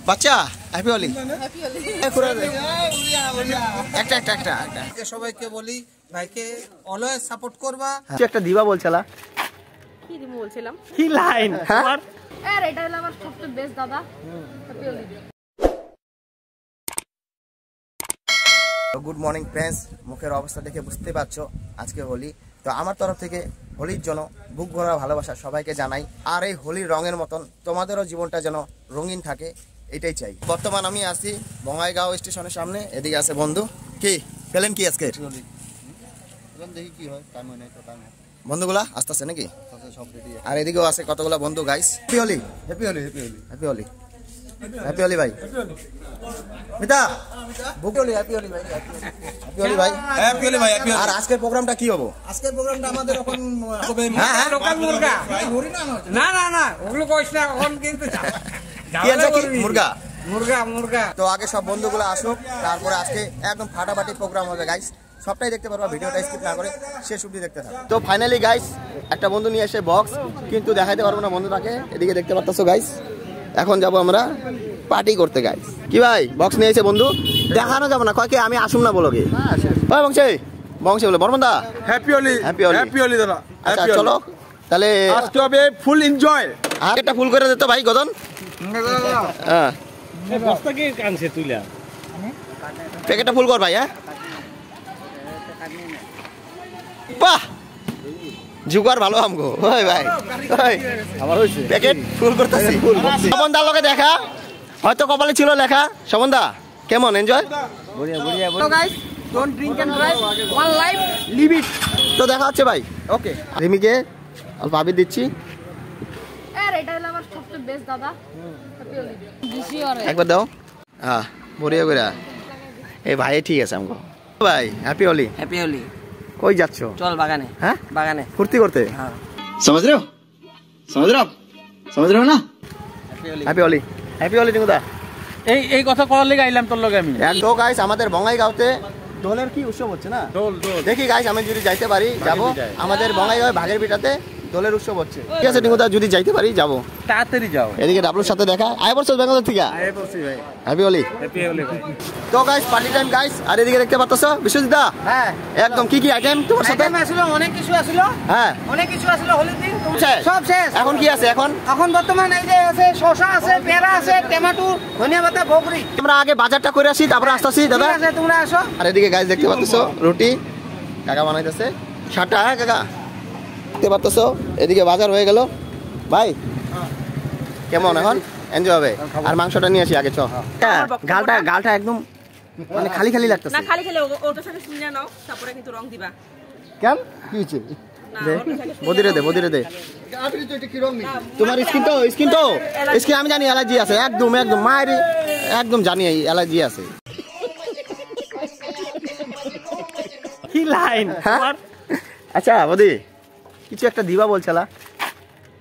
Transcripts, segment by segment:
বাচ্চা হ্যাপি হোলি। সবাইকে বলি ভাইকে অলওয়েজ সাপোর্ট করবা। একটা দিবা বলছিলা, কি দিমু বলছিলাম, কি লাইন? হ্যাঁ আর এটা হলো আমার সবচেয়ে বেস্ট দাদা। Happy Holi. Good morning friends, মুখের অবস্থা দেখে বুঝতে পারছো আজকে হোলি। তো আমার তরফ থেকে হোলির জন্য বুক ভরা ভালোবাসা সবাইকে জানাই। আর এই হোলির রঙের মতন তোমাদেরও জীবনটা যেন রঙিন থাকে, এটাই চাই। বর্তমান আমি আছি বঙ্গাইগাঁও স্টেশনের সামনে। এদিকে আছে বন্ধু। কি পেলেন কি আজকে? দেখি কি হয়, বন্ধুগুলা আসতেছে নাকি? আর এদিকেও আছে কতগুলা বন্ধু। Guys happy Holi, happy Holi, happy Holi, happy Holi, happy Holi ভাই। মিতা বুক হোলি, হ্যাপি হোলি ভাই, হ্যাপি হোলি ভাই, হ্যাপি হোলি ভাই, হ্যাপি হোলি। আর আজকের প্রোগ্রামটা কি হবে? আজকের প্রোগ্রামটা আমাদের এখন লোকাল মুরগা। না না না, ওগুলো কইছ না এখন, কিন্তু কি আছে কি মুরগা? মুরগা মুরগা। তো আগে সব বন্ধুগুলো আসুক, তারপরে আজকে একদম ফাটাফাটি প্রোগ্রাম হবে গাইস। সবটাই দেখতে পারবা, ভিডিওটা স্কিপ না করে শেষ অবধি দেখতে থাকো। তো ফাইনালি গাইস একটা বন্ধু নিয়ে এসে বক্স, কিন্তু দেখাইতে পারবো না বন্ধুটাকে। এদিকে দেখতে পারতেছো গাইস, এখন যাব আমরা পার্টি করতে গাইস। কি ভাই বক্স নিয়ে এসে বন্ধু দেখানো যাবে না, কয় কি আমি আসুম না বলো কি? ভাই বংশে বংশে বলে Barman da happy Holi, happy Holi, happy Holi দাদা। আচ্ছা চলো তাহলে আজকে হবে ফুল এনজয়। আর একটা ফুল করে দিত ভাই গদন। হ্যাঁ বস্তা কি কানছে তুইলা, প্যাকেটটা ফুল কর ভাই। হ্যাঁ বাহ জুগার ভালো আমগো। ওই ভাই ওই আমার হইছে প্যাকেট ফুল করতেছি। শোভনদার লগে দেখা, হয়তো কপালে ছিল লেখা। শোভনদা কেমন এনজয়? বড়িয়া বড়িয়া। তো guys, don't drink and drive, one life live it. তো দেখা হচ্ছে ভাই। ওকে রিমিকে অল্প আবির দিচ্ছি। আর এটা হলো আমার সবচেয়ে বেস্ট দাদা। হ্যাপি হোলি। দিছি আরে একবার দাও। হ্যাঁ বড়িয়া বড়িয়া। এই ভাই ঠিক আছে আমগো ভাই। হ্যাপি হোলি। হ্যাপি হোলি। কই যাচ্ছ? চল বাগানে। হ্যাঁ বাগানে ফুর্তি করতে। হ্যাঁ समझ रहे हो समझ रहे हो ना? হ্যাপি হোলি, হ্যাপি হোলি টিঙ্গুদা। এই কথা করার লাগি আইলাম তোর লগে আমি। তো গাইস আমাদের বঙ্গাইগাঁওতে দোলের কি উৎসব হচ্ছে না? দোল দোল দেখি গাইস আমি যদি যাইতে পারি যাবো। আমাদের বঙ্গাইগাঁও ভাগের পিঠাতে দোলের উৎসব হচ্ছে। ঠিক আছে টিঙ্গুদা, যদি যাইতে পারি যাবো। তাড়াতাড়ি যাও। এদিকে ডাবলুর সাথে দেখা। আয় বছর বেঙ্গল থেকে। আয় বলছি ভাই, হ্যাপি হোলি, হ্যাপি হোলি ভাই। তো গাইস পার্টি টাইম গাইস। আর এদিকে দেখতে পাচ্ছো বিশ্বজিৎ দা। হ্যাঁ একদম কি কি আইটেম তোমার সাথে? আইটেম আসলো, অনেক কিছু আসলো। হ্যাঁ অনেক কিছু আসলো হোলির দিন। শেষ? সব শেষ। এখন কি আছে? এখন এখন বর্তমান এই যে আছে শসা আছে, পেয়ারা আছে, টমেটো, ধনিয়া পাতা, বকরি। আমরা আগে বাজারটা করে আসি, তারপরে আসতেছি দাদা। ঠিক আছে, তোমরা আসো। আর এদিকে গাইস দেখতে পাচ্ছো রুটি কাকা বানাইতেছে। সাতটা। হ্যাঁ কাকা দেখতে পাচ্ছো এদিকে বাজার হয়ে গেল ভাই। কেমন এখন এনজয় হবে? আর মাংসটা নিয়ে আসি আগে। চ গালটা একদম মানে খালি খালি লাগতেছে। না খালি খালি ওটার সাথে শুনে নাও, তারপরে কিন্তু রং দিবা। কেন কি হচ্ছে? না দে ওটার সাথে বদিরে দে বদিরে দে। তোমার স্কিন তো আমি জানি অ্যালার্জি আছে। একদম একদম মায়ের একদম জানি এই অ্যালার্জি আছে। কি লাইন? হ্যাঁ আচ্ছা বদি কিছু একটা দিবা বলছিলা,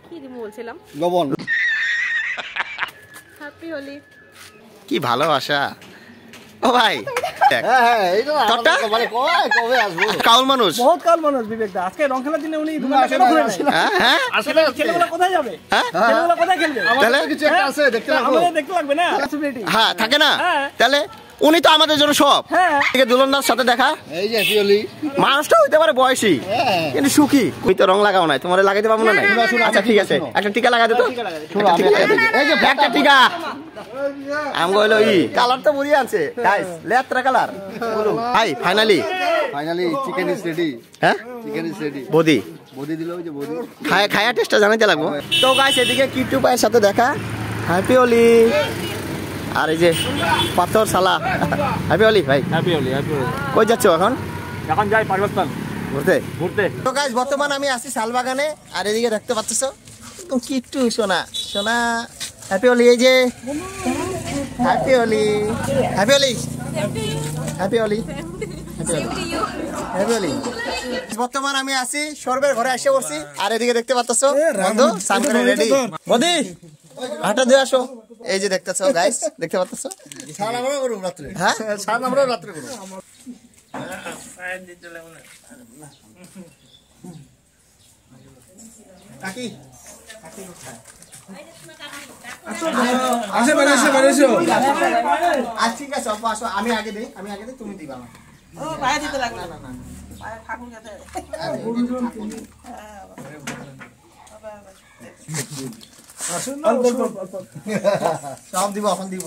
কি দিমু বলছিলাম, লবণ। হ্যাপি হোলি। কি ভালোবাসা ও ভাই। কাউল মানুষ বহুত কাল মানুষ বিবেক দা। আজকে রং খেলার দিনে উনি হ্যাঁ আসলে ছেলেগুলো কোথায় যাবে? হ্যাঁ ছেলেগুলো কোথায় খেলবে? তাহলে কিছু একটা আছে, দেখতে লাগবে না? হ্যাঁ থাকে না। হ্যাঁ। তাহলে উনি তো আমাদের জন্য সব। হ্যাঁ। দুলনদার সাথে দেখা। এই যে হ্যাপি হোলি। মানুষটা হইতে পারে বয়সী কিন্তু সুখী। তুই তো রং লাগাও নাই, তোমার লাগাইতে পারবো না। আচ্ছা ঠিক আছে, একটা টিকা লাগাই দে তো। এই যে একটা টিকা আম গইলো ই কালার তো বুঝি আনছে গাইস, লেত্রা কালার। ভাই ফাইনালি চিকেন ইজ রেডি। হ্যাঁ চিকেন ইজ রেডি। বদি বডি দিল, ওই যে বডি খায়া টেস্টটা জানাইতে লাগবো। তো গাইস এদিকে কিট্টু ভাইয়ের সাথে দেখা। হ্যাপি হোলি। আর এই যে পাথর সালা। হ্যাপি হোলি ভাই। Happy Holi, happy Holi. কই যাচ্ছ এখন? এখন যাই পাকিস্তান ঘুরতে। তো গাইস বর্তমান আমি আছি শালবাগানে। আর এদিকে দেখতে পাচ্ছো একদম কিট্টু সোনা সোনা। হ্যাপি হোলি। এই যে happy Holi, happy Holi, happy Holi, happy Holi. বর্তমান আমি আছি সর্বের ঘরে এসে পড়ছি। আর এদিকে দেখতে পাচ্ছো বন্ধু সামনে রেডি। বদি হাঁটা দিয়ে আসো। এই যে দেখতেছো গাইস, দেখতে পাচ্ছো সারা আমরা করব রাতে। হ্যাঁ সারা আমরা রাতে করব। কাকি ঠিক আছে অপু আসো, আমি আগে দিই তুমি দিবা আমাকে। পায়ে দিতে লাগবে না না পায়ে ঠাকুর কাছে সব দিব, এখন দিব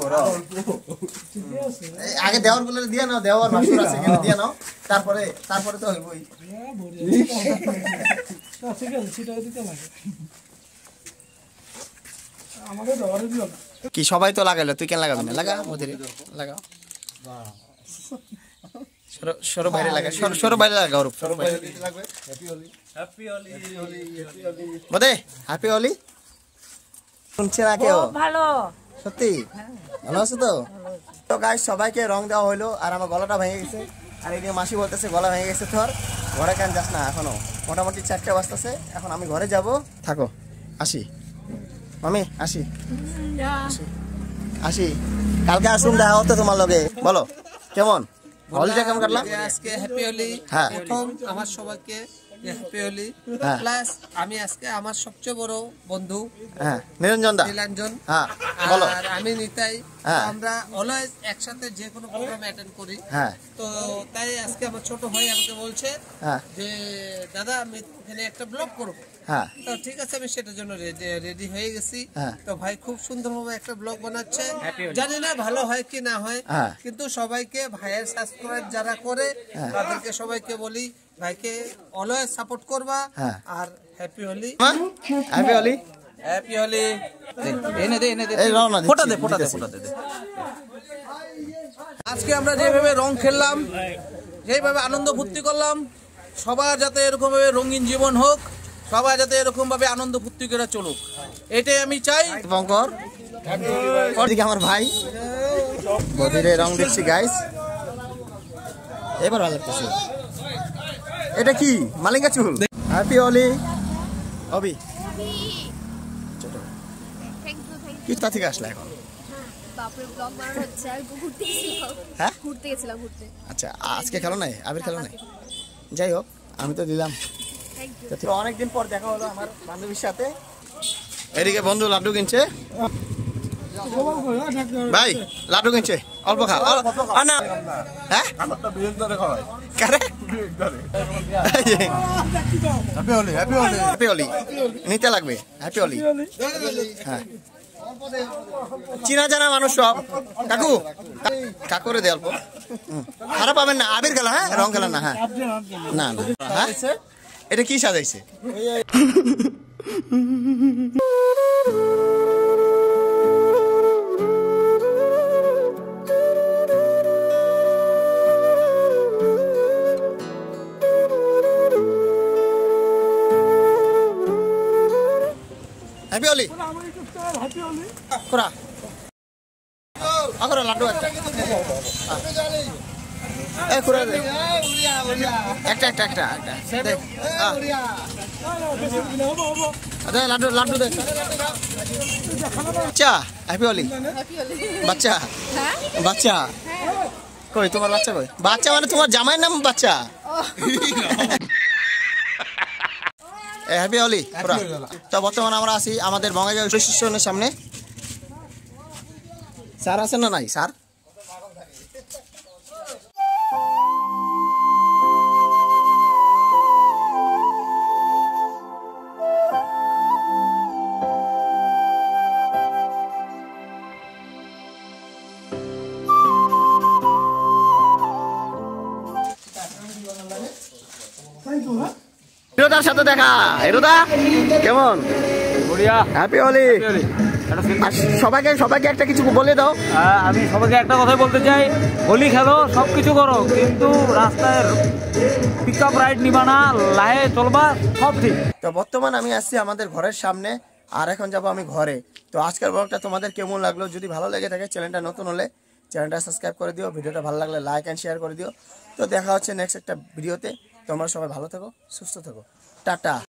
আগে দেওয়ার বলে দিয়ে নাও, দেওয়ার মাস্টার আছে এখানে দিয়ে নাও, তারপরে তো হইবই। কি সবাই তো লাগাইলো, তুই কেন লাগাবি না? লাগা মধ্যে লাগাও, সরো বাইরে লাগা, সরো বাইরে লাগা, ওর সরো বাইরে লাগবে। বদে হ্যাপি হোলি শুনছে না কেউ? ভালো সত্যি ভালো আছে তো? তো গাইস সবাইকে রং দেওয়া হইলো, আর আমার গলাটা ভেঙে গেছে, আর এই মাসি বলতেছে গলা ভেঙে গেছে তোর, ঘরে কেন যাস না এখনো? মোটামুটি 4টা বাজতেছে, এখন আমি ঘরে যাব। থাকো, আসি মামি, আসি আসি, কালকে আসুন, দেখা হতো তোমার লগে। বলো কেমন হোলিটা কেমন কাটলাম? আজকে হ্যাপি হোলি। হ্যাঁ। প্রথম আমার সবাইকে হ্যাপি হোলি। হ্যাঁ। প্লাস আমি আজকে আমার সবচেয়ে বড় বন্ধু হ্যাঁ নিরঞ্জন দা, নীলাঞ্জন হ্যাঁ বলো। আর আমি নিতাই, হ্যাঁ। আমরা অলওয়েজ একসাথে যে কোনো প্রোগ্রাম অ্যাটেন্ড করি। হ্যাঁ তো তাই আজকে আমার ছোট ভাই আমাকে বলছে হ্যাঁ যে দাদা আমি এখানে একটা ব্লগ করব। হ্যাঁ তো ঠিক আছে, আমি সেটার জন্য রেডি হয়ে গেছি। হ্যাঁ। তো ভাই খুব সুন্দরভাবে একটা ব্লগ বানাচ্ছে, জানি না ভালো হয় কি না হয়, হ্যাঁ। কিন্তু সবাইকে ভাইয়ের সাবস্ক্রাইব যারা করে তাদেরকে সবাইকে বলি ভাইকে অলওয়েজ সাপোর্ট করবা। হ্যাঁ। আর happy Holi. Happy Holi. Happy Holi. এনে দে এই নাও না, ফোটা দে দিতেছি। আজকে আমরা যেভাবে রং খেললাম, যেভাবে আনন্দ ফুর্তি করলাম, সবার যাতে এরকম ভাবে রঙিন জীবন হোক, সবাই যাতে এরকম ভাবে আনন্দ ফুর্তি করে চলুক, এটাই আমি চাই। পঙ্কর ওদিকে আমার ভাই বদিরে রং দিচ্ছি গাইস, এবার ভালো লাগতেছে। এটা কি মালিঙ্গা চুল? হ্যাপি হোলি অবি। কি তা থেকে আসলে এখন? বাপরে ব্লগ বানানো হচ্ছে, আর ঘুরতে গেছিলাম। হ্যাঁ ঘুরতে গেছিলাম ঘুরতে। আচ্ছা, আজকে খেলো নাই, আবির খেলো নাই? যাই হোক, আমি তো দিলাম। তো অনেকদিন পর দেখা হলো আমার বান্ধবীর সাথে। এদিকে বন্ধু লাড্ডু কিনছে, ভাই লাড্ডু কিনছে, অল্প খা না। হ্যাঁ হ্যাপি হোলি নিতে লাগবে, হ্যাপি হোলি। হ্যাঁ চিনা জানা মানুষ সব। কাকু কাকুরে দে অল্প, খারাপ পাবেন না। আবির খেলা, হ্যাঁ রং খেলা না। হ্যাঁ না না, হ্যাঁ এটা কি সাজাইছে? হ্যাপি হোলি করা আগরা লাড্ডু একটা এই করে দে, একটা দে। আচ্ছা লাড্ডু দে। বাচ্চা হ্যাপি হোলি, বাচ্চা বাচ্চা কই? তোমার বাচ্চা কই? বাচ্চা মানে তোমার জামাইয়ের নাম বাচ্চা? হ্যাপি হোলি। তো বর্তমানে আমরা আছি আমাদের বঙ্গাইগাঁও স্টেশনের সামনে। স্যার আছেন না নাই? স্যার হিরোদার সাথে দেখা। হিরোদা কেমন? হ্যাপি হোলি। সবাইকে একটা কিছু বলে দাও। আমি সবাইকে একটা কথাই বলতে চাই, হোলি খেলো, সবকিছু করো, কিন্তু রাস্তায় পিক আপ রাইড নিবা না, লাহে চলবা, সব ঠিক। তো বর্তমানে আমি আসছি আমাদের ঘরের সামনে, আর এখন যাব আমি ঘরে। তো আজকের ব্লগটা তোমাদের কেমন লাগলো? যদি ভালো লেগে থাকে, চ্যানেলটা নতুন হলে চ্যানেলটা সাবস্ক্রাইব করে দিও, ভিডিওটা ভালো লাগলে লাইক অ্যান্ড শেয়ার করে দিও। তো দেখা হচ্ছে নেক্সট একটা ভিডিওতে। তোমরা সবাই ভালো থাকো, সুস্থ থাকো, টাটা।